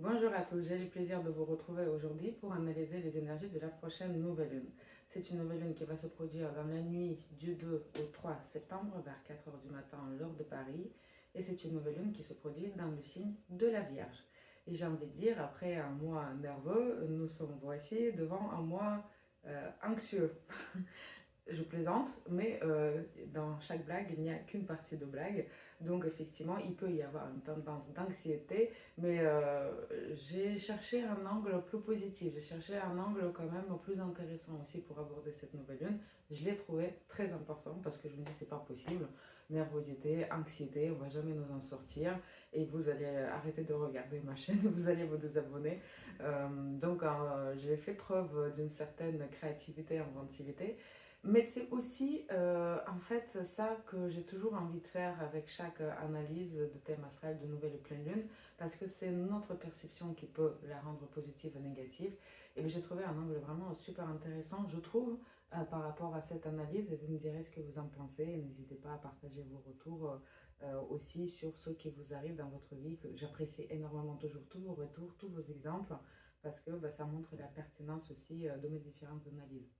Bonjour à tous, j'ai le plaisir de vous retrouver aujourd'hui pour analyser les énergies de la prochaine nouvelle lune. C'est une nouvelle lune qui va se produire dans la nuit du 2 au 3 septembre vers 4 heures du matin l'heure de Paris et c'est une nouvelle lune qui se produit dans le signe de la Vierge. Et j'ai envie de dire, après un mois nerveux, nous sommes voici devant un mois anxieux. Je plaisante, mais dans chaque blague, il n'y a qu'une partie de blague. Donc effectivement, il peut y avoir une tendance d'anxiété, mais j'ai cherché un angle plus positif. J'ai cherché un angle quand même plus intéressant aussi pour aborder cette nouvelle lune. Je l'ai trouvé très important parce que je me dis c'est pas possible. Nervosité, anxiété, on va jamais nous en sortir. Et vous allez arrêter de regarder ma chaîne, vous allez vous désabonner. J'ai fait preuve d'une certaine créativité, inventivité. Mais c'est aussi en fait ça que j'ai toujours envie de faire avec chaque analyse de thème astral de nouvelle et pleine lune, parce que c'est notre perception qui peut la rendre positive ou négative. Et bien, j'ai trouvé un angle vraiment super intéressant, je trouve, par rapport à cette analyse, et vous me direz ce que vous en pensez. Et n'hésitez pas à partager vos retours aussi sur ce qui vous arrive dans votre vie, que j'apprécie énormément toujours tous vos retours, tous vos exemples, parce que ça montre la pertinence aussi de mes différentes analyses.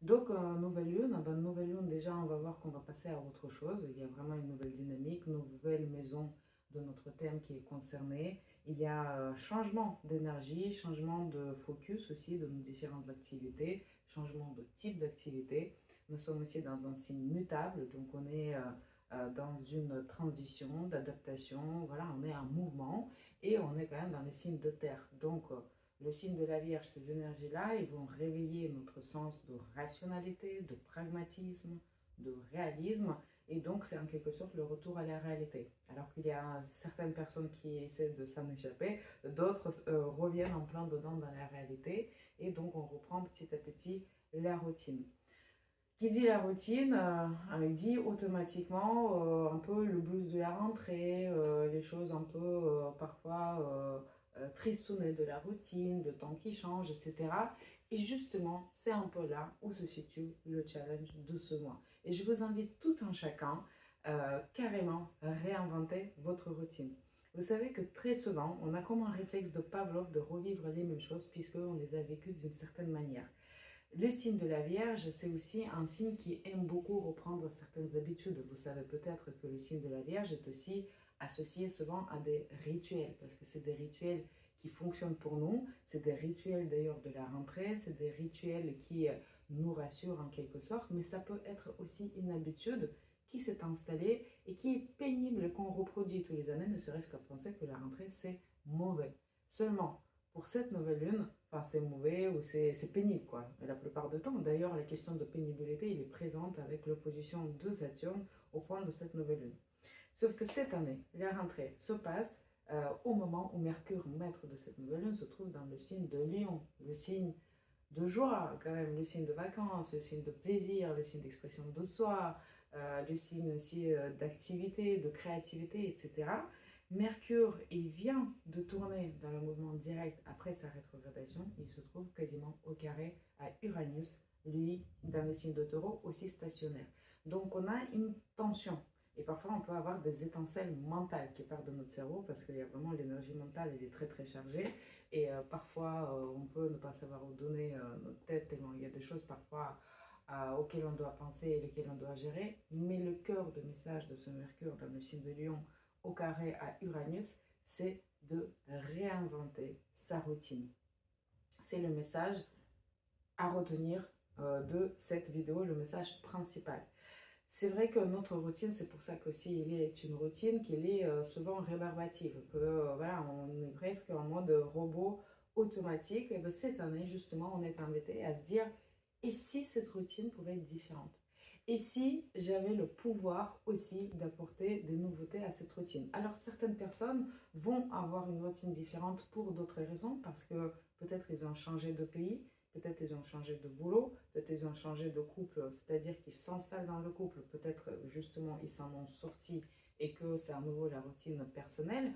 Donc, nouvelle lune, déjà, on va voir qu'on va passer à autre chose. Il y a vraiment une nouvelle dynamique, une nouvelle maison de notre thème qui est concernée. Il y a changement d'énergie, changement de focus aussi de nos différentes activités, changement de type d'activité. Nous sommes aussi dans un signe mutable, donc on est dans une transition, d'adaptation. Voilà, on est en mouvement et on est quand même dans le signe de terre. Donc, le signe de la Vierge, ces énergies-là, ils vont réveiller notre sens de rationalité, de pragmatisme, de réalisme. Et donc, c'est en quelque sorte le retour à la réalité. Alors qu'il y a certaines personnes qui essaient de s'en échapper, d'autres reviennent en plein dedans dans la réalité. Et donc, on reprend petit à petit la routine. Qui dit la routine, dit automatiquement un peu le blues de la rentrée, les choses un peu parfois tristounées de la routine, le temps qui change, etc. Et justement, c'est un peu là où se situe le challenge de ce mois. Et je vous invite tout un chacun carrément à réinventer votre routine. Vous savez que très souvent, on a comme un réflexe de Pavlov de revivre les mêmes choses puisqu'on les a vécues d'une certaine manière. Le signe de la Vierge, c'est aussi un signe qui aime beaucoup reprendre certaines habitudes. Vous savez peut-être que le signe de la Vierge est aussi associé souvent à des rituels, parce que c'est des rituels qui fonctionnent pour nous. C'est des rituels d'ailleurs de la rentrée, c'est des rituels qui nous rassurent en quelque sorte, mais ça peut être aussi une habitude qui s'est installée et qui est pénible et qu'on reproduit tous les années, ne serait-ce qu'à penser que la rentrée c'est mauvais. Seulement, pour cette nouvelle lune, enfin c'est mauvais ou c'est pénible quoi. Mais la plupart du temps, d'ailleurs, la question de pénibilité, il est présente avec l'opposition de Saturne au point de cette nouvelle lune. Sauf que cette année, la rentrée se passe au moment où Mercure, maître de cette nouvelle lune, se trouve dans le signe de Lion, le signe de joie quand même, le signe de vacances, le signe de plaisir, le signe d'expression de soi, le signe aussi d'activité, de créativité, etc. Mercure, il vient de tourner dans le mouvement direct après sa rétrogradation. Il se trouve quasiment au carré à Uranus, lui, dans le signe de Taureau, aussi stationnaire. Donc on a une tension. Et parfois, on peut avoir des étincelles mentales qui partent de notre cerveau parce qu'il y a vraiment l'énergie mentale, elle est très très chargée. Et parfois, on peut ne pas savoir où donner notre tête tellement il y a des choses parfois auxquelles on doit penser et lesquelles on doit gérer. Mais le cœur de message de ce Mercure dans le signe de Lion au carré à Uranus, c'est de réinventer sa routine. C'est le message à retenir de cette vidéo, le message principal. C'est vrai que notre routine, c'est pour ça qu'aussi il est une routine qu'il est souvent rébarbative, que voilà, on est presque en mode robot automatique. Et bien, cette année, justement, on est invité à se dire, et si cette routine pouvait être différente? Et si j'avais le pouvoir aussi d'apporter des nouveautés à cette routine? Alors, certaines personnes vont avoir une routine différente pour d'autres raisons, parce que peut-être ils ont changé de pays, peut-être ils ont changé de boulot, peut-être ils ont changé de couple, c'est-à-dire qu'ils s'installent dans le couple, peut-être justement ils s'en ont sorti et que c'est à nouveau la routine personnelle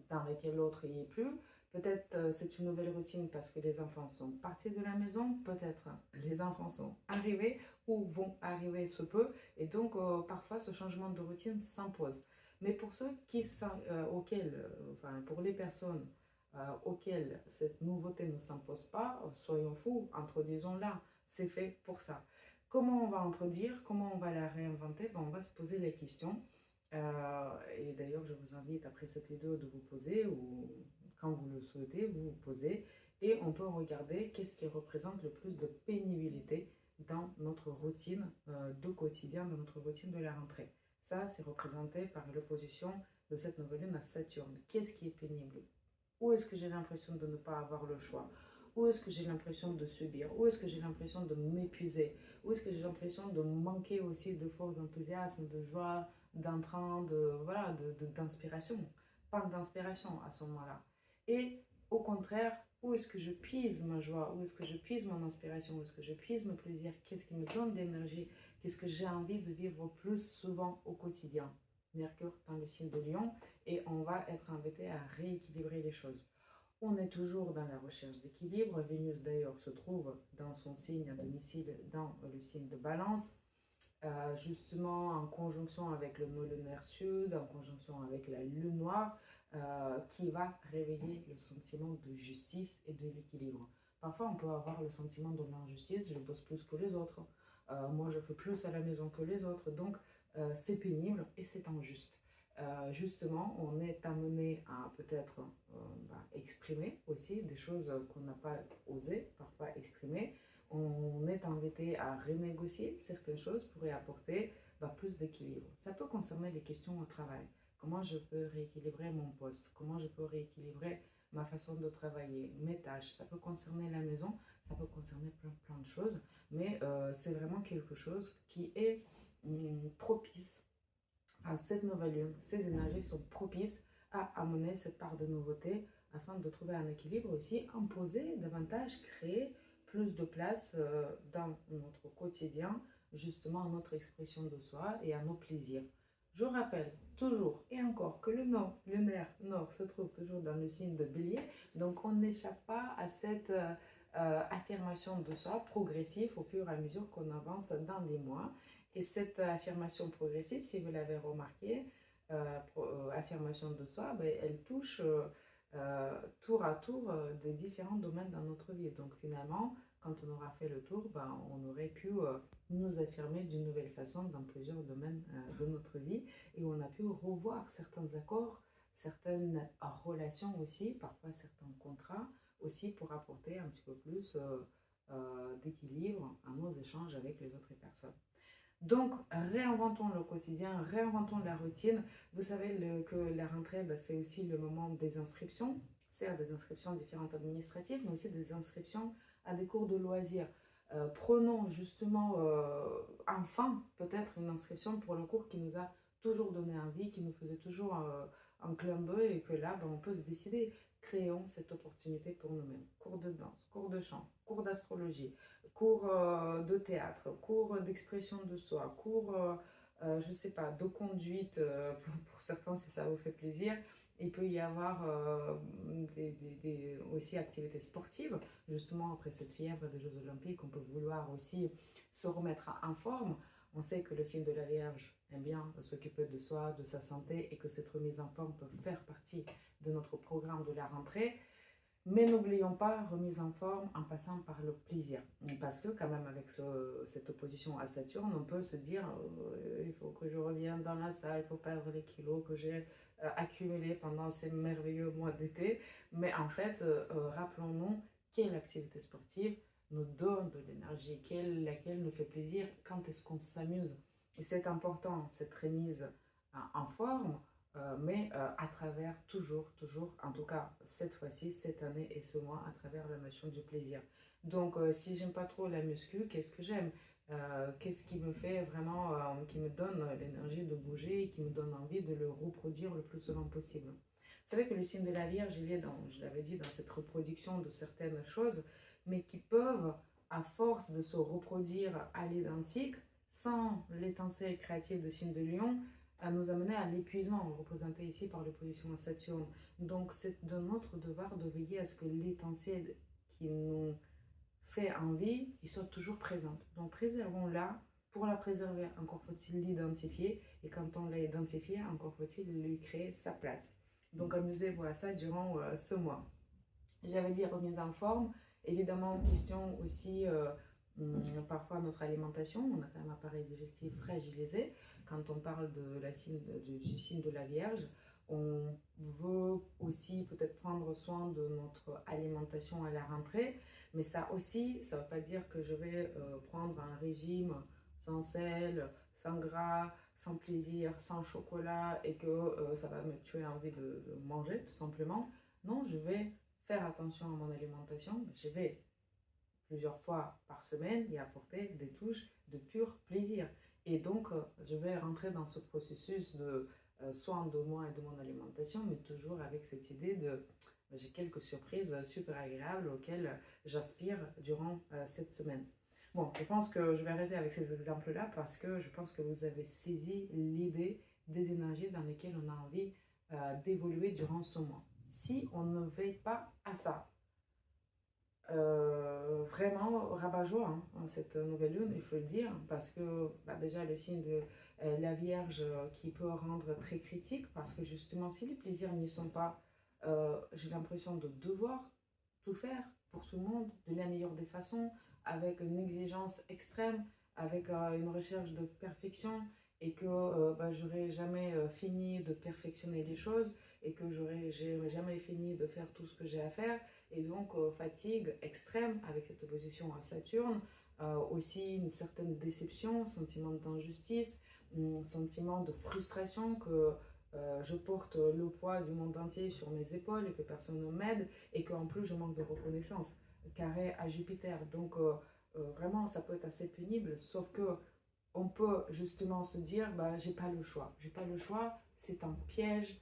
dans laquelle l'autre n'y est plus. Peut-être c'est une nouvelle routine parce que les enfants sont partis de la maison, peut-être les enfants sont arrivés ou vont arriver sous peu et donc parfois ce changement de routine s'impose. Mais pour ceux qui, auxquels, enfin pour les personnes auquel cette nouveauté ne s'impose pas, soyons fous, introduisons-la. C'est fait pour ça. Comment on va introduire, comment on va la réinventer? On va se poser les questions. Et d'ailleurs, je vous invite après cette vidéo de vous poser, ou quand vous le souhaitez, vous vous posez, et on peut regarder qu'est-ce qui représente le plus de pénibilité dans notre routine de quotidien, dans notre routine de la rentrée. Ça, c'est représenté par l'opposition de cette nouvelle lune à Saturne. Qu'est-ce qui est pénible? Où est-ce que j'ai l'impression de ne pas avoir le choix? Où est-ce que j'ai l'impression de subir? Où est-ce que j'ai l'impression de m'épuiser? Où est-ce que j'ai l'impression de manquer aussi de force, d'enthousiasme, de joie, d'entrain, voilà, d'inspiration? Pas d'inspiration à ce moment-là. Et au contraire, où est-ce que je puise ma joie? Où est-ce que je puise mon inspiration? Où est-ce que je puise mon plaisir? Qu'est-ce qui me donne de l'énergie? Qu'est-ce que j'ai envie de vivre plus souvent au quotidien? Mercure dans le signe de Lion, et on va être invité à rééquilibrer les choses. On est toujours dans la recherche d'équilibre. Vénus d'ailleurs se trouve dans son signe à domicile dans le signe de Balance, justement en conjonction avec le nœud lunaire sud, en conjonction avec la lune noire, qui va réveiller le sentiment de justice et de l'équilibre. Parfois, on peut avoir le sentiment de l'injustice, je bosse plus que les autres, moi je fais plus à la maison que les autres, donc c'est pénible et c'est injuste. Justement, on est amené à peut-être exprimer aussi des choses qu'on n'a pas osé parfois exprimer. On est invité à renégocier certaines choses pour y apporter plus d'équilibre. Ça peut concerner les questions au travail. Comment je peux rééquilibrer mon poste? Comment je peux rééquilibrer ma façon de travailler, mes tâches? Ça peut concerner la maison, ça peut concerner plein de choses, mais c'est vraiment quelque chose qui est propice. Enfin, cette nouvelle lune, ces énergies sont propices à amener cette part de nouveauté afin de trouver un équilibre aussi, imposer davantage, créer plus de place dans notre quotidien, justement à notre expression de soi et à nos plaisirs. Je rappelle toujours et encore que le nord, lunaire nord se trouve toujours dans le signe de Bélier, donc on n'échappe pas à cette affirmation de soi progressive au fur et à mesure qu'on avance dans les mois. Et cette affirmation progressive, si vous l'avez remarqué, affirmation de soi, elle touche tour à tour des différents domaines dans notre vie. Donc finalement, quand on aura fait le tour, on aurait pu nous affirmer d'une nouvelle façon dans plusieurs domaines de notre vie, et on a pu revoir certains accords, certaines relations aussi, parfois certains contrats aussi, pour apporter un petit peu plus d'équilibre à nos échanges avec les autres personnes. Donc, réinventons le quotidien, réinventons la routine. Vous savez que la rentrée, c'est aussi le moment des inscriptions, certes des inscriptions différentes administratives, mais aussi des inscriptions à des cours de loisirs. Prenons justement enfin peut-être une inscription pour le cours qui nous a toujours donné envie, qui nous faisait toujours un clin d'œil, et que là, on peut se décider. Créons cette opportunité pour nous-mêmes. Cours de danse, cours de chant, cours d'astrologie, cours de théâtre, cours d'expression de soi, cours, je ne sais pas, de conduite, pour certains si ça vous fait plaisir. Il peut y avoir aussi activités sportives, justement après cette fièvre des Jeux Olympiques, on peut vouloir aussi se remettre en forme. On sait que le signe de la Vierge aime bien s'occuper de soi, de sa santé, et que cette remise en forme peut faire partie de notre programme de la rentrée. Mais n'oublions pas, remise en forme en passant par le plaisir. Parce que quand même avec cette opposition à Saturne, on peut se dire il faut que je revienne dans la salle pour perdre les kilos que j'ai accumulés pendant ces merveilleux mois d'été. Mais en fait, rappelons-nous quelle activité sportive nous donne de l'énergie, laquelle nous fait plaisir, quand est-ce qu'on s'amuse. Et c'est important, cette remise en forme, mais à travers toujours, en tout cas cette fois-ci, cette année et ce mois, à travers la notion du plaisir. Donc si j'aime pas trop la muscu, qu'est-ce que j'aime? Qu'est-ce qui me fait vraiment, qui me donne l'énergie de bouger et qui me donne envie de le reproduire le plus souvent possible? Vous savez que le signe de la Vierge, il est je l'avais dit, dans cette reproduction de certaines choses, mais qui peuvent, à force de se reproduire à l'identique, sans l'étincelle créative de signe de Lion, à nous amener à l'épuisement, représenté ici par l'opposition à Saturne. Donc c'est de notre devoir de veiller à ce que l'étincelle qui nous fait envie, qui soit toujours présente. Donc préservons-la. Pour la préserver, encore faut-il l'identifier. Et quand on l'a identifiée, encore faut-il lui créer sa place. Donc amusez-vous à ça durant ce mois. J'avais dit remise en forme. Évidemment, question aussi, parfois notre alimentation. On a quand même un appareil digestif fragilisé. Quand on parle de du signe de la Vierge, on veut aussi peut-être prendre soin de notre alimentation à la rentrée. Mais ça aussi, ça ne veut pas dire que je vais prendre un régime sans sel, sans gras, sans plaisir, sans chocolat et que ça va me tuer envie de manger tout simplement. Non, je vais faire attention à mon alimentation. Je vais plusieurs fois par semaine y apporter des touches de pur plaisir. Et donc, je vais rentrer dans ce processus de soin de moi et de mon alimentation, mais toujours avec cette idée de j'ai quelques surprises super agréables auxquelles j'aspire durant cette semaine. Bon, je pense que je vais arrêter avec ces exemples-là parce que je pense que vous avez saisi l'idée des énergies dans lesquelles on a envie d'évoluer durant ce mois. Si on ne veille pas à ça, vraiment rabat-joie, hein, cette nouvelle lune, il faut le dire, parce que bah, déjà le signe de la Vierge qui peut rendre très critique, parce que justement, si les plaisirs n'y sont pas, j'ai l'impression de devoir tout faire pour tout le monde de la meilleure des façons, avec une exigence extrême, avec une recherche de perfection, et que bah, j'aurais jamais fini de perfectionner les choses, et que j'aurais jamais fini de faire tout ce que j'ai à faire, et donc fatigue extrême avec cette opposition à Saturne, aussi une certaine déception, sentiment d'injustice, sentiment de frustration que je porte le poids du monde entier sur mes épaules et que personne ne m'aide et qu'en plus je manque de reconnaissance, carré à Jupiter. Donc vraiment ça peut être assez pénible, sauf que on peut justement se dire bah, j'ai pas le choix. J'ai pas le choix, c'est un piège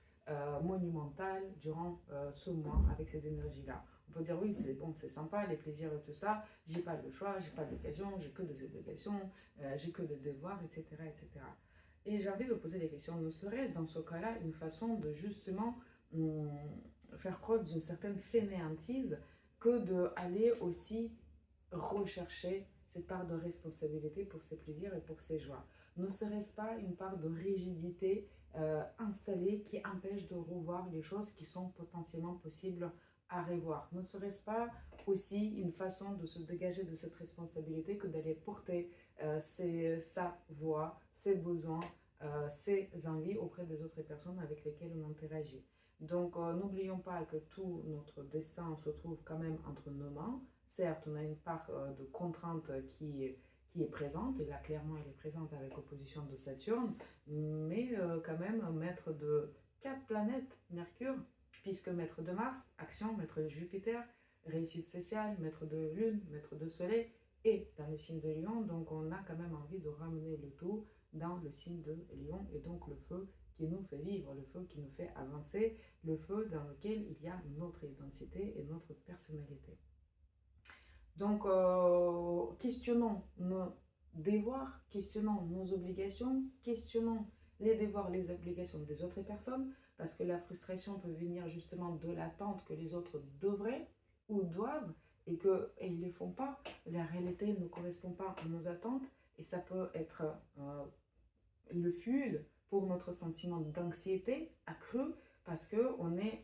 monumental durant ce mois avec ces énergies-là. On peut dire oui, c'est bon, c'est sympa, les plaisirs et tout ça, j'ai pas le choix, j'ai pas l'occasion, j'ai que des obligations, j'ai que des devoirs, etc., etc. Et j'ai envie de poser des questions. Ne serait-ce dans ce cas-là une façon de justement hum, faire preuve d'une certaine fainéantise que d'aller aussi rechercher cette part de responsabilité pour ses plaisirs et pour ses joies? Ne serait-ce pas une part de rigidité installée qui empêche de revoir les choses qui sont potentiellement possibles à revoir? Ne serait-ce pas aussi une façon de se dégager de cette responsabilité que d'aller porter sa voix, ses besoins, ses envies auprès des autres personnes avec lesquelles on interagit? Donc, n'oublions pas que tout notre destin se trouve quand même entre nos mains. Certes, on a une part de contrainte qui est présente, et là clairement elle est présente avec opposition de Saturne, mais quand même maître de 4 planètes, Mercure, puisque maître de Mars, action, maître de Jupiter, réussite sociale, maître de Lune, maître de Soleil, et dans le signe de Lion, donc on a quand même envie de ramener le tout dans le signe de Lion, et donc le feu qui nous fait vivre, le feu qui nous fait avancer, le feu dans lequel il y a notre identité et notre personnalité. Donc, questionnons nos devoirs, questionnons nos obligations, questionnons les devoirs, les obligations des autres personnes, parce que la frustration peut venir justement de l'attente que les autres devraient ou doivent et qu'ils ne les font pas. La réalité ne correspond pas à nos attentes et ça peut être le fuel pour notre sentiment d'anxiété accru parce qu'on est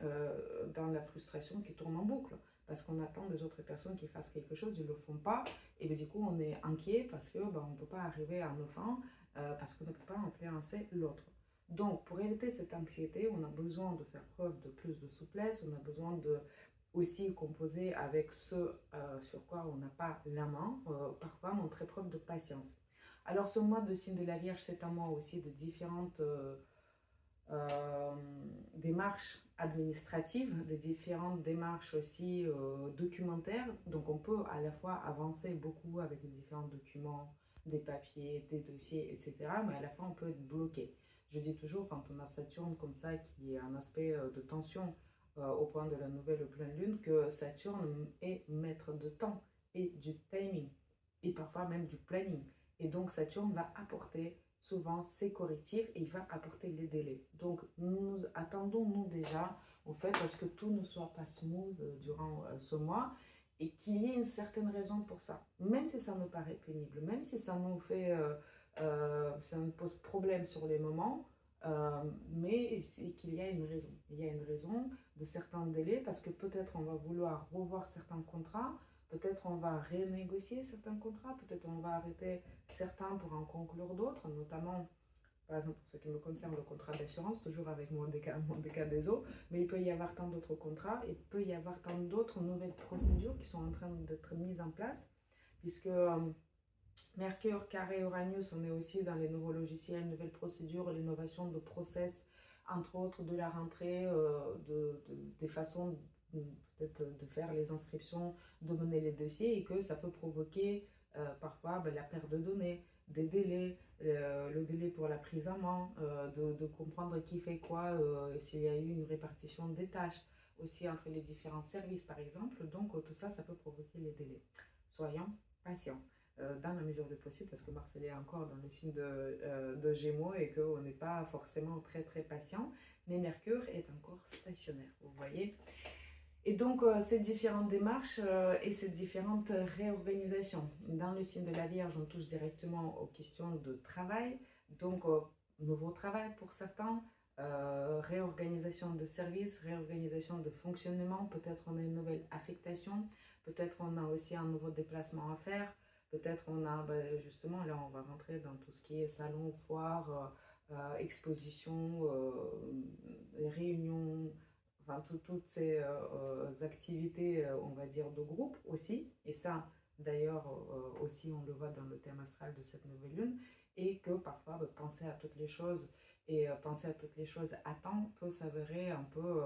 dans la frustration qui tourne en boucle. Parce qu'on attend des autres personnes qui fassent quelque chose, ils ne le font pas. Et bien, du coup, on est inquiet parce qu'on ne peut pas arriver à nos fins, parce qu'on ne peut pas influencer l'autre. Donc, pour éviter cette anxiété, on a besoin de faire preuve de plus de souplesse, on a besoin de aussi composer avec ce sur quoi on n'a pas la main, parfois montrer preuve de patience. Alors ce mois de signe de la Vierge, c'est un mois aussi de différentes euh, démarches administratives, des différentes démarches aussi documentaires. Donc on peut à la fois avancer beaucoup avec les différents documents, des papiers, des dossiers, etc. Mais à la fois on peut être bloqué. Je dis toujours quand on a Saturne comme ça qui est un aspect de tension au point de la nouvelle pleine lune, que Saturne est maître de temps et du timing et parfois même du planning. Et donc Saturne va apporter souvent ses correctifs et il va apporter les délais. Donc nous attendons-nous déjà au fait à ce que tout ne soit pas smooth durant ce mois et qu'il y ait une certaine raison pour ça. Même si ça nous paraît pénible, même si ça nous fait, ça nous pose problème sur les moments, mais c'est qu'il y a une raison. Il y a une raison de certains délais parce que peut-être on va vouloir revoir certains contrats, peut-être on va renégocier certains contrats, peut-être on va arrêter certains pour en conclure d'autres, notamment par exemple, pour ce qui me concerne, le contrat d'assurance, toujours avec mon DK des eaux, mais il peut y avoir tant d'autres contrats, il peut y avoir tant d'autres nouvelles procédures qui sont en train d'être mises en place, puisque Mercure, Carré, Uranus, on est aussi dans les nouveaux logiciels, nouvelles procédures, l'innovation de process, entre autres de la rentrée, des façons peut-être de faire les inscriptions, de mener les dossiers, et que ça peut provoquer parfois la perte de données, des délais, le délai pour la prise en main, de comprendre qui fait quoi, s'il y a eu une répartition des tâches, aussi entre les différents services par exemple. Donc tout ça, ça peut provoquer les délais. Soyons patients dans la mesure du possible, parce que Mars est encore dans le signe de Gémeaux et qu'on n'est pas forcément très très patient, mais Mercure est encore stationnaire, vous voyez. Et donc, ces différentes démarches et ces différentes réorganisations. Dans le signe de la Vierge, on touche directement aux questions de travail, donc nouveau travail pour certains, réorganisation de services, réorganisation de fonctionnement, peut-être on a une nouvelle affectation, peut-être on a aussi un nouveau déplacement à faire, peut-être on a, justement, là on va rentrer dans tout ce qui est salon, foire, exposition, réunions, enfin toutes ces activités, on va dire, de groupe aussi. Et ça, d'ailleurs, aussi, on le voit dans le thème astral de cette nouvelle lune. Et que parfois, penser à toutes les choses et penser à toutes les choses à temps peut s'avérer un peu...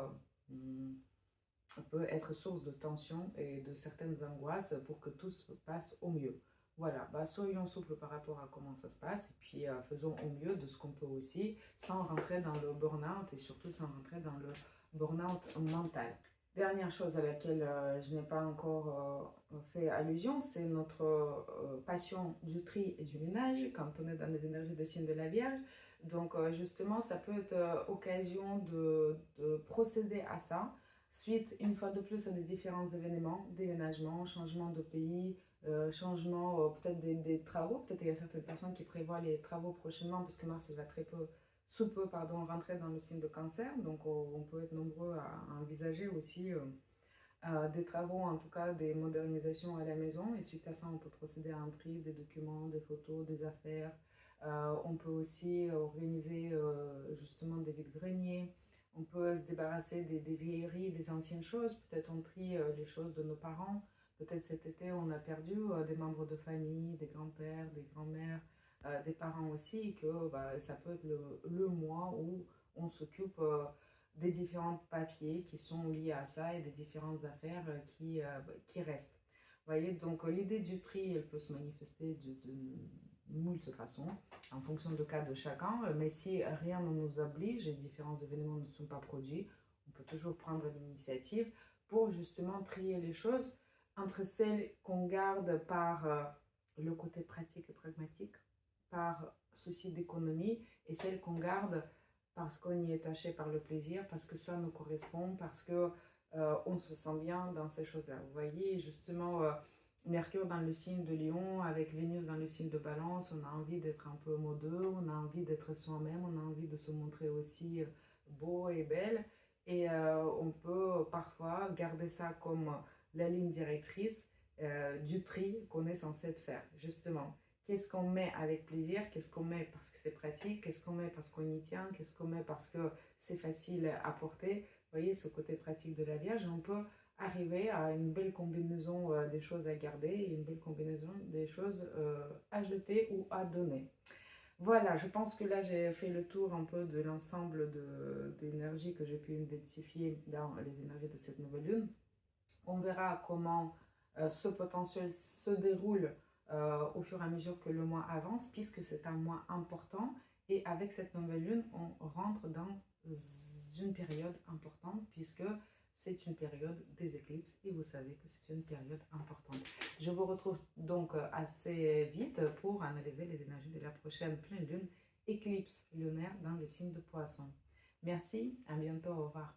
peut être source de tension et de certaines angoisses pour que tout se passe au mieux. Voilà, soyons souples par rapport à comment ça se passe et puis faisons au mieux de ce qu'on peut aussi, sans rentrer dans le burn-out et surtout sans rentrer dans le burn-out mental. Dernière chose à laquelle je n'ai pas encore fait allusion, c'est notre passion du tri et du ménage quand on est dans les énergies de signe de la Vierge. Donc justement, ça peut être occasion de procéder à ça, suite une fois de plus à des différents événements, déménagement, changement de pays, changement peut-être des travaux. Peut-être qu'il y a certaines personnes qui prévoient les travaux prochainement parce que Mars il va très peu, sous peu, pardon, rentrer dans le signe de Cancer. Donc on peut être nombreux à envisager aussi des travaux, en tout cas des modernisations à la maison. Et suite à ça, on peut procéder à un tri des documents, des photos, des affaires. On peut aussi organiser justement des vides-greniers. On peut se débarrasser des vieilleries, des anciennes choses. Peut-être on trie les choses de nos parents. Peut-être cet été, on a perdu des membres de famille, des grands-pères, des grands-mères, des parents aussi. Et que ça peut être le mois où on s'occupe des différents papiers qui sont liés à ça et des différentes affaires qui restent. Vous voyez, donc l'idée du tri, elle peut se manifester de moult façons, en fonction du cas de chacun, mais si rien ne nous oblige et différents événements ne sont pas produits, on peut toujours prendre l'initiative pour justement trier les choses entre celles qu'on garde par le côté pratique et pragmatique, par souci d'économie, et celles qu'on garde parce qu'on y est attaché par le plaisir, parce que ça nous correspond, parce que on se sent bien dans ces choses-là. Vous voyez, justement, Mercure dans le signe de Lion, avec Vénus dans le signe de Balance, on a envie d'être un peu modeux, on a envie d'être soi-même, on a envie de se montrer aussi beau et belle. Et on peut parfois garder ça comme la ligne directrice du tri qu'on est censé faire, justement. Qu'est-ce qu'on met avec plaisir, qu'est-ce qu'on met parce que c'est pratique, qu'est-ce qu'on met parce qu'on y tient, qu'est-ce qu'on met parce que c'est facile à porter. Vous voyez, ce côté pratique de la Vierge, on peut arriver à une belle combinaison des choses à garder et une belle combinaison des choses à jeter ou à donner. Voilà, je pense que là j'ai fait le tour un peu de l'ensemble d'énergies que j'ai pu identifier dans les énergies de cette nouvelle lune. On verra comment ce potentiel se déroule au fur et à mesure que le mois avance, puisque c'est un mois important. Et avec cette nouvelle lune, on rentre dans une période importante, puisque c'est une période des éclipses. Et vous savez que c'est une période importante. Je vous retrouve donc assez vite pour analyser les énergies de la prochaine pleine lune, éclipse lunaire dans le signe de Poisson. Merci, à bientôt, au revoir.